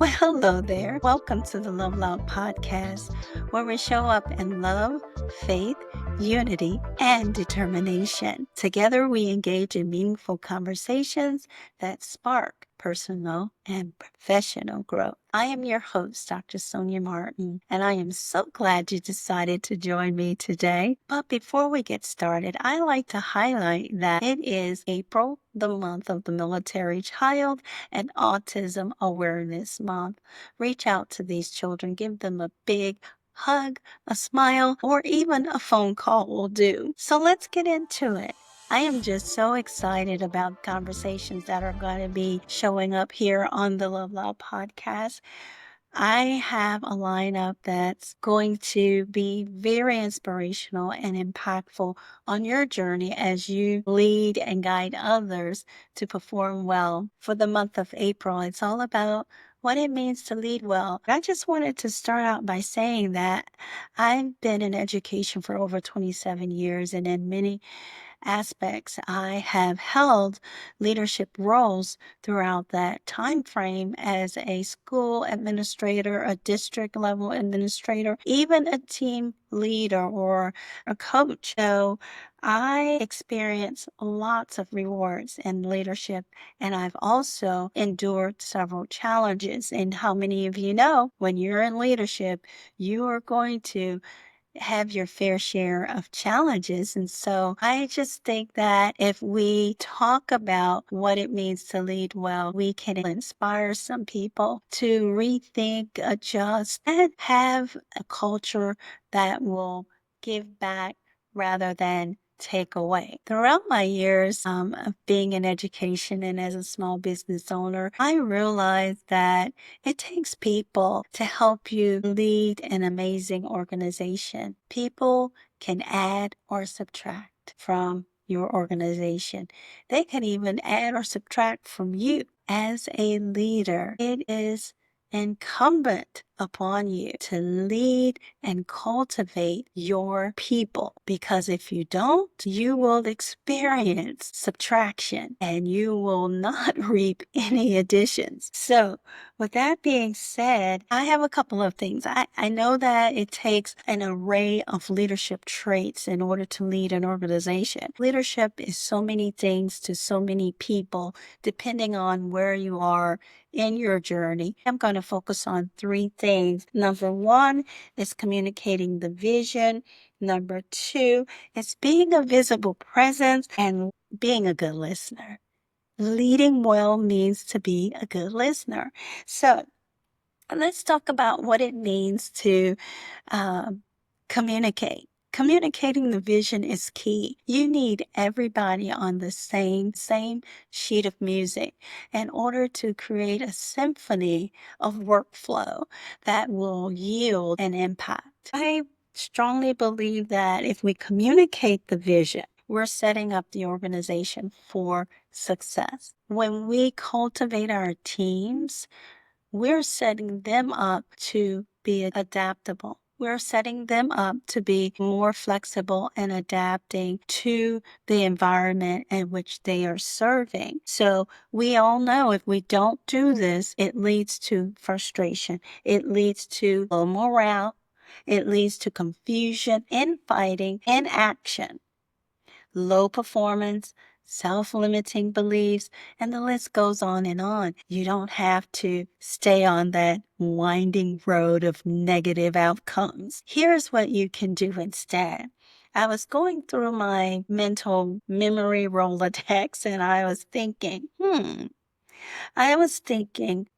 Well, hello there. Welcome to the Love Loud podcast, where we show up in love, faith, unity, and determination. Together, we engage in meaningful conversations that spark personal and professional growth. I am your host, Dr. Sonia Martin, and I am so glad you decided to join me today. But before we get started, I like to highlight that it is April, the month of the military child, and Autism Awareness Month. Reach out to these children, give them a big hug, a smile, or even a phone call will do. So let's get into it. I am just so excited about conversations that are going to be showing up here on the Love Loud podcast. I have a lineup that's going to be very inspirational and impactful on your journey as you lead and guide others to perform well. For the month of April, it's all about what it means to lead well. I just wanted to start out by saying that I've been in education for over 27 years, and in many aspects. I have held leadership roles throughout that time frame as a school administrator, a district level administrator, even a team leader or a coach. So I experience lots of rewards in leadership, and I've also endured several challenges. And how many of you know when you're in leadership, you are going to have your fair share of challenges. And so I just think that if we talk about what it means to lead well, we can inspire some people to rethink, adjust, and have a culture that will give back rather than take away. Throughout my years of being in education and as a small business owner, I realized that it takes people to help you lead an amazing organization. People can add or subtract from your organization. They can even add or subtract from you. As a leader, it is incumbent upon you to lead and cultivate your people, because if you don't, you will experience subtraction and you will not reap any additions. So with that being said, I have a couple of things. I know that it takes an array of leadership traits in order to lead an organization. Leadership is so many things to so many people, depending on where you are in your journey. I'm going to focus on three things. Number one is communicating the vision. Number two is being a visible presence and being a good listener. Leading well means to be a good listener. So let's talk about what it means to communicate. Communicating the vision is key. You need everybody on the same sheet of music in order to create a symphony of workflow that will yield an impact. I strongly believe that if we communicate the vision, we're setting up the organization for success. When we cultivate our teams, we're setting them up to be adaptable. We're setting them up to be more flexible and adapting to the environment in which they are serving. So we all know if we don't do this, it leads to frustration. It leads to low morale. It leads to confusion, infighting, inaction, low performance, self-limiting beliefs, and the list goes on and on. You don't have to stay on that winding road of negative outcomes. Here's what you can do instead. I was going through my mental memory Rolodex and I was thinking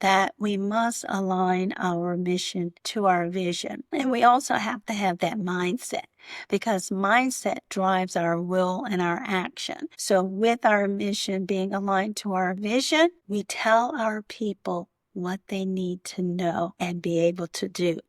that we must align our mission to our vision. And we also have to have that mindset, because mindset drives our will and our action. So with our mission being aligned to our vision, we tell our people what they need to know and be able to do.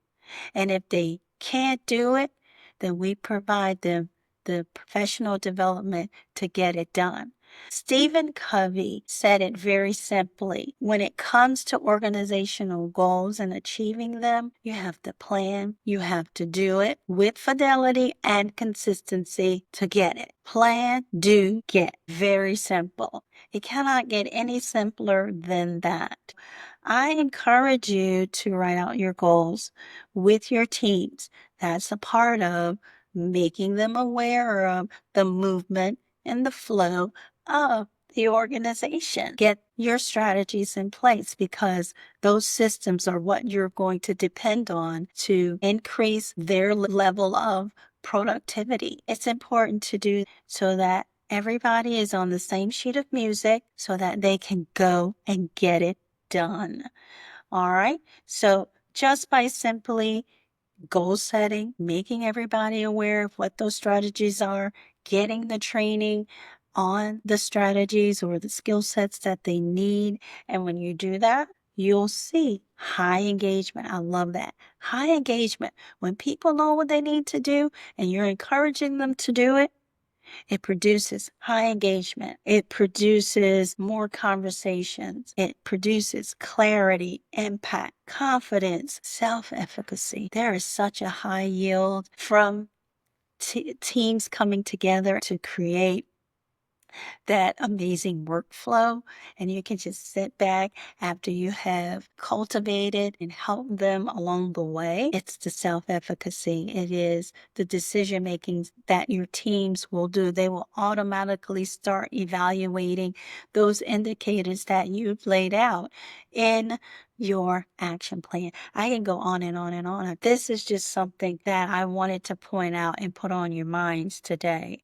And if they can't do it, then we provide them the professional development to get it done. Stephen Covey said it very simply. When it comes to organizational goals and achieving them, you have to plan, you have to do it with fidelity and consistency to get it. Plan, do, get. Very simple. It cannot get any simpler than that. I encourage you to write out your goals with your teams. That's a part of making them aware of the movement and the flow of the organization. Get your strategies in place because those systems are what you're going to depend on to increase their level of productivity. It's important to do so that everybody is on the same sheet of music so that they can go and get it done. All right. So just by simply goal setting, making everybody aware of what those strategies are, getting the training on the strategies or the skill sets that they need. And when you do that, you'll see high engagement. I love that. High engagement. When people know what they need to do and you're encouraging them to do it, it produces high engagement. It produces more conversations. It produces clarity, impact, confidence, self-efficacy. There is such a high yield from teams coming together to create that amazing workflow. And you can just sit back after you have cultivated and helped them along the way. It's the self efficacy, it is the decision making that your teams will do. They will automatically start evaluating those indicators that you've laid out in your action plan. I can go on and on and on. This is just something that I wanted to point out and put on your minds today.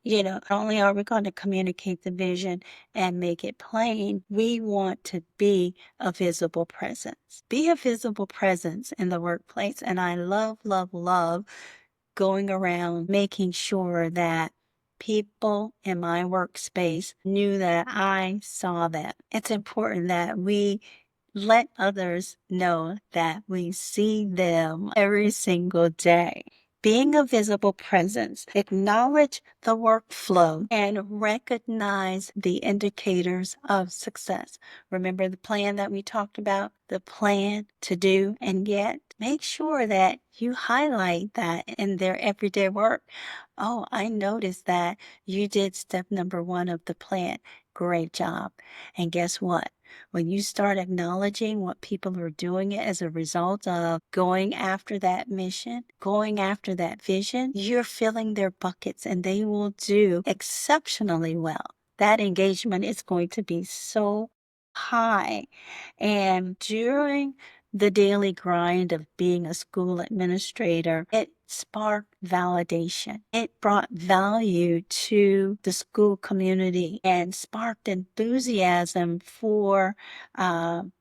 Not only are we going to communicate the vision and make it plain, we want to be a visible presence. Be a visible presence in the workplace. And I love, love, love going around making sure that people in my workspace knew that I saw them. It's important that we let others know that we see them every single day. Being a visible presence, acknowledge the workflow and recognize the indicators of success. Remember the plan that we talked about? The plan to do and get. Make sure that you highlight that in their everyday work. Oh, I noticed that you did step number 1 of the plan. Great job. And guess what? When you start acknowledging what people are doing as a result of going after that mission, going after that vision, you're filling their buckets and they will do exceptionally well. That engagement is going to be so high. And during the daily grind of being a school administrator, it sparked validation. It brought value to the school community and sparked enthusiasm for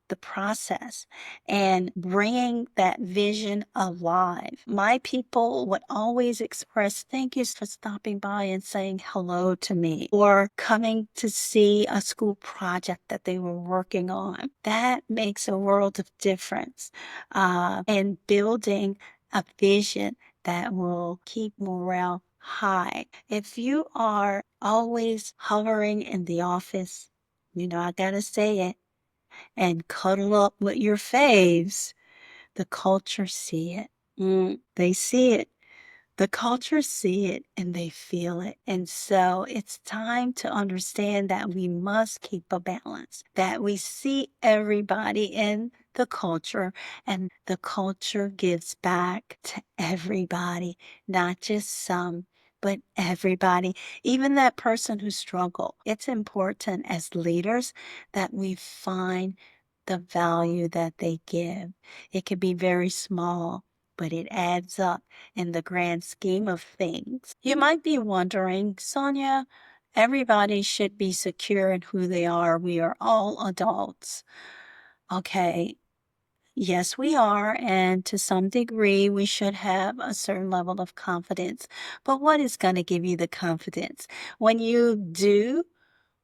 the process and bringing that vision alive. My people would always express thank you for stopping by and saying hello to me or coming to see a school project that they were working on. That makes a world of difference in building a vision that will keep morale high. If you are always hovering in the office, I gotta say it, and cuddle up with your faves, the culture see it. They see it. The culture see it and they feel it. And so it's time to understand that we must keep a balance, that we see everybody in the culture and the culture gives back to everybody, not just some, but everybody, even that person who struggled. It's important as leaders that we find the value that they give. It could be very small, but it adds up in the grand scheme of things. You might be wondering, Sonia, everybody should be secure in who they are. We are all adults. Okay. Yes, we are. And to some degree, we should have a certain level of confidence. But what is going to give you the confidence? When you do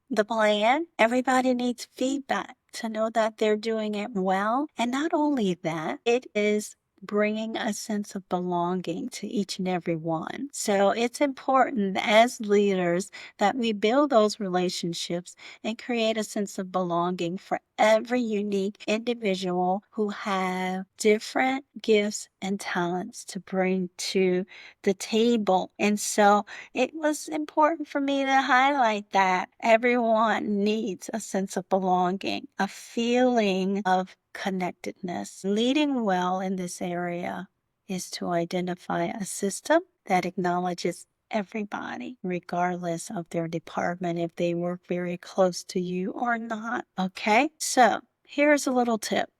the plan, everybody needs feedback to know that they're doing it well. And not only that, it is bringing a sense of belonging to each and every one. So it's important as leaders that we build those relationships and create a sense of belonging for every unique individual who have different gifts and talents to bring to the table. And so it was important for me to highlight that everyone needs a sense of belonging, a feeling of connectedness. Leading well in this area is to identify a system that acknowledges everybody, regardless of their department, if they work very close to you or not. Okay, so here's a little tip.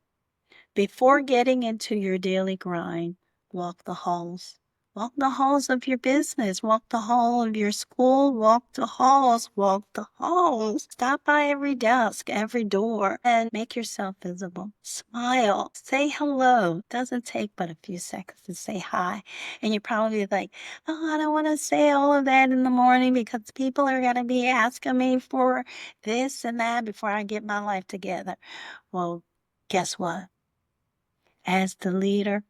Before getting into your daily grind, walk the halls. Walk the halls of your business. Walk the hall of your school. Walk the halls. Walk the halls. Stop by every desk, every door, and make yourself visible. Smile. Say hello. Doesn't take but a few seconds to say hi. And you're probably like, oh, I don't want to say all of that in the morning because people are going to be asking me for this and that before I get my life together. Well, guess what? As the leader,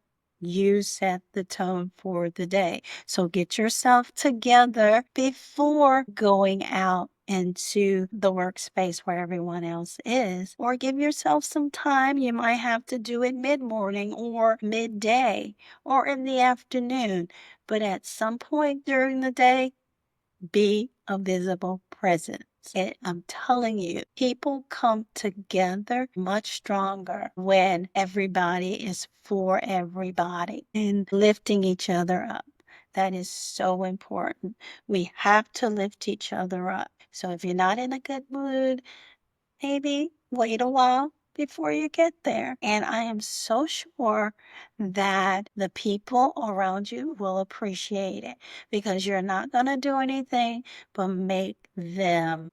you set the tone for the day. So get yourself together before going out into the workspace where everyone else is, or give yourself some time. You might have to do it mid-morning or midday or in the afternoon, but at some point during the day, be a visible presence. I'm telling you, people come together much stronger when everybody is for everybody and lifting each other up. That is so important. We have to lift each other up. So if you're not in a good mood, maybe wait a while before you get there. And I am so sure that the people around you will appreciate it because you're not going to do anything but make them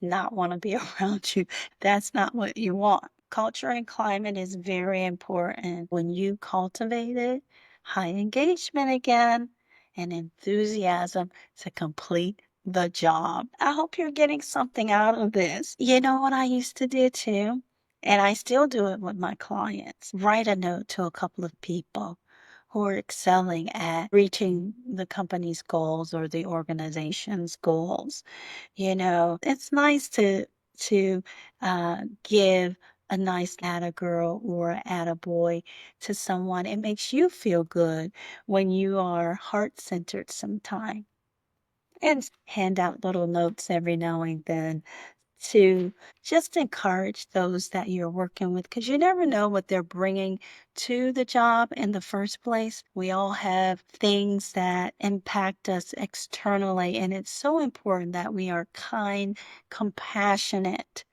not want to be around you. That's not what you want. Culture and climate is very important. When you cultivate it, high engagement again and enthusiasm to complete the job. I hope you're getting something out of this. You know what I used to do too? And I still do it with my clients. Write a note to a couple of people who are excelling at reaching the company's goals or the organization's goals. You know, it's nice to give a nice atta girl or atta boy to someone. It makes you feel good when you are heart centered sometime. And hand out little notes every now and then to just encourage those that you're working with because you never know what they're bringing to the job in the first place. We all have things that impact us externally, and it's so important that we are kind, compassionate.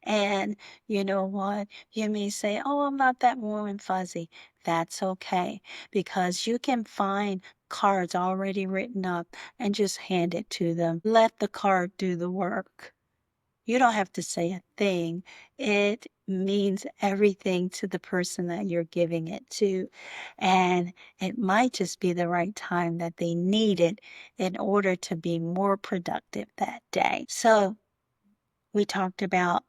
And you know what? You may say, oh, I'm not that warm and fuzzy. That's okay because you can find cards already written up and just hand it to them. Let the card do the work. You don't have to say a thing. It means everything to the person that you're giving it to. And it might just be the right time that they need it in order to be more productive that day. So we talked about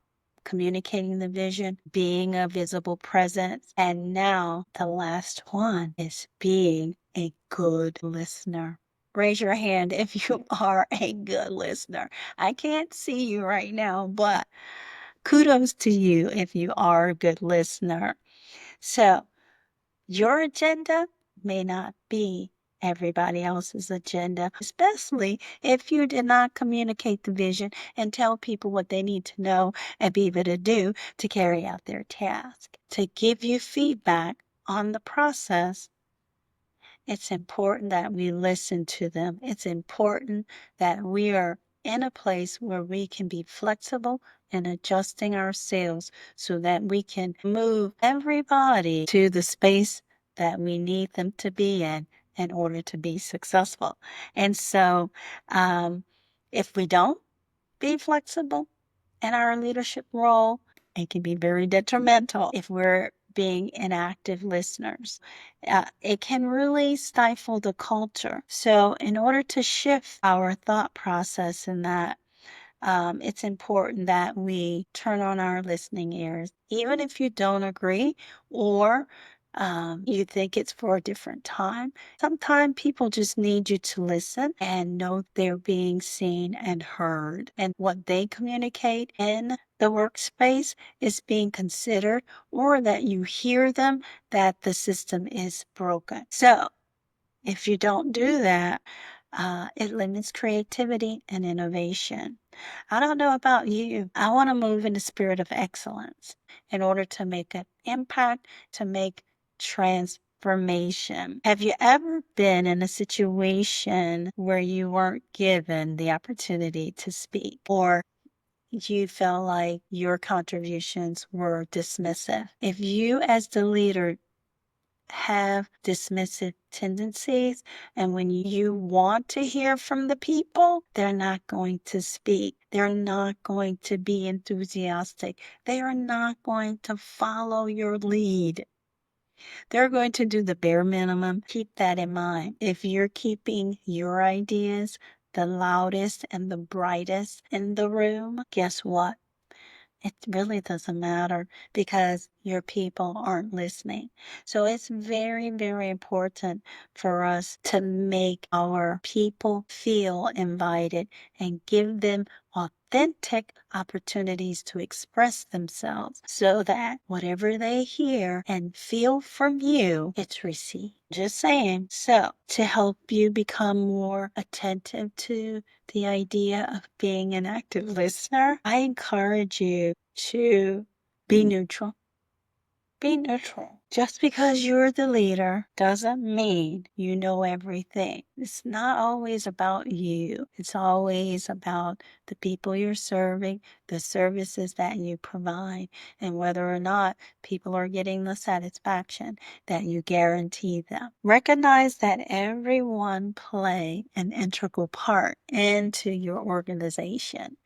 communicating the vision, being a visible presence, and now the last one is being a good listener. Raise your hand if you are a good listener. I can't see you right now, but kudos to you if you are a good listener. So, your agenda may not be everybody else's agenda, especially if you did not communicate the vision and tell people what they need to know and be able to do to carry out their task. To give you feedback on the process, it's important that we listen to them. It's important that we are in a place where we can be flexible and adjusting ourselves so that we can move everybody to the space that we need them to be in order to be successful. And so, if we don't be flexible in our leadership role, it can be very detrimental if we're being inactive listeners. It can really stifle the culture. So, in order to shift our thought process in that, it's important that we turn on our listening ears, even if you don't agree or You think it's for a different time. Sometimes people just need you to listen and know they're being seen and heard. And what they communicate in the workspace is being considered, or that you hear them, that the system is broken. So if you don't do that, it limits creativity and innovation. I don't know about you. I want to move in the spirit of excellence in order to make an impact, to make transformation. Have you ever been in a situation where you weren't given the opportunity to speak, or you felt like your contributions were dismissive? If you, as the leader, have dismissive tendencies, and when you want to hear from the people, they're not going to speak. They're not going to be enthusiastic. They are not going to follow your lead. They're going to do the bare minimum. Keep that in mind. If you're keeping your ideas the loudest and the brightest in the room, guess what? It really doesn't matter because your people aren't listening. So it's very, very important for us to make our people feel invited and give them authentic opportunities to express themselves so that whatever they hear and feel from you, it's received. Just saying. So, to help you become more attentive to the idea of being an active listener, I encourage you to be neutral. Be neutral. Just because you're the leader doesn't mean you know everything. It's not always about you. It's always about the people you're serving, the services that you provide, and whether or not people are getting the satisfaction that you guarantee them. Recognize that everyone play an integral part into your organization.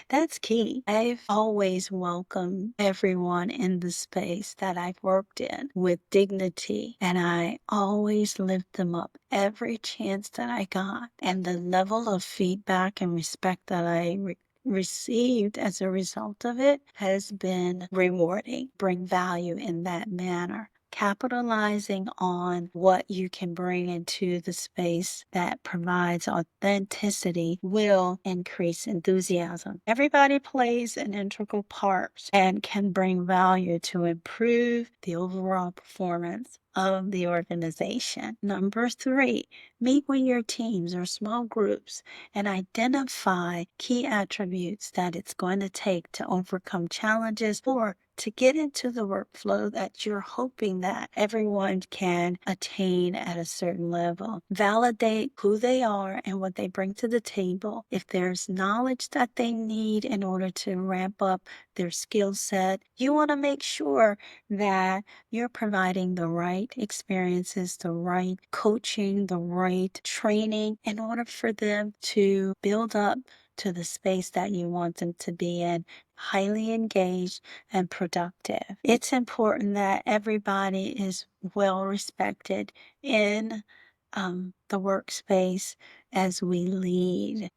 That's key. I've always welcomed everyone in the space that I've worked in with dignity, and I always lift them up every chance that I got. And the level of feedback and respect that I received as a result of it has been rewarding. Bring value in that manner. Capitalizing on what you can bring into the space that provides authenticity will increase enthusiasm. Everybody plays an integral part and can bring value to improve the overall performance of the organization. Number 3, meet with your teams or small groups and identify key attributes that it's going to take to overcome challenges or to get into the workflow that you're hoping that everyone can attain at a certain level. Validate who they are and what they bring to the table. If there's knowledge that they need in order to ramp up their skill set, you want to make sure that you're providing the right experiences, the right coaching, the right training in order for them to build up to the space that you want them to be in, highly engaged and productive. It's important that everybody is well respected in the workspace as we lead.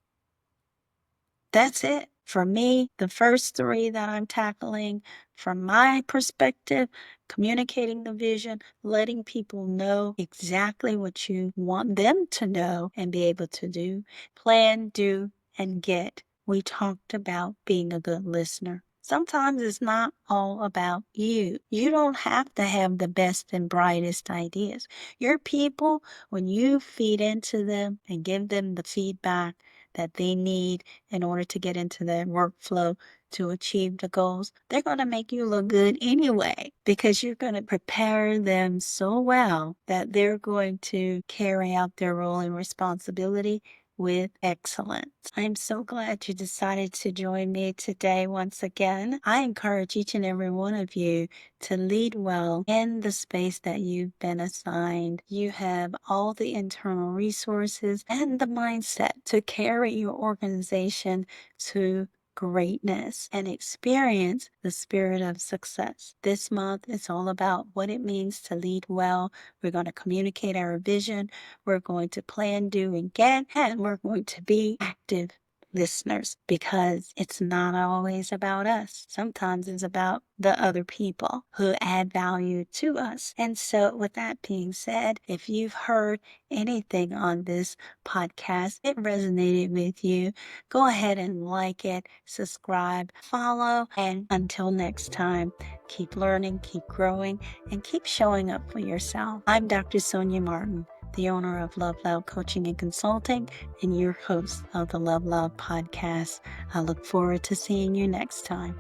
That's it. For me, the first 3 that I'm tackling from my perspective, communicating the vision, letting people know exactly what you want them to know and be able to do, plan, do, and get. We talked about being a good listener. Sometimes it's not all about you. You don't have to have the best and brightest ideas. Your people, when you feed into them and give them the feedback that they need in order to get into their workflow to achieve the goals, they're going to make you look good anyway because you're going to prepare them so well that they're going to carry out their role and responsibility with excellence. I'm so glad you decided to join me today once again. I encourage each and every one of you to lead well in the space that you've been assigned. You have all the internal resources and the mindset to carry your organization to greatness and experience the spirit of success. This month is all about what it means to lead well. We're going to communicate our vision. We're going to plan, do, and get, and we're going to be active listeners, because it's not always about us. Sometimes it's about the other people who add value to us. And so with that being said, if you've heard anything on this podcast, it resonated with you, go ahead and like it, subscribe, follow, and until next time, keep learning, keep growing, and keep showing up for yourself. I'm Dr. Sonia Martin, the owner of Love Loud Coaching and Consulting, and your host of the Love Loud podcast. I look forward to seeing you next time.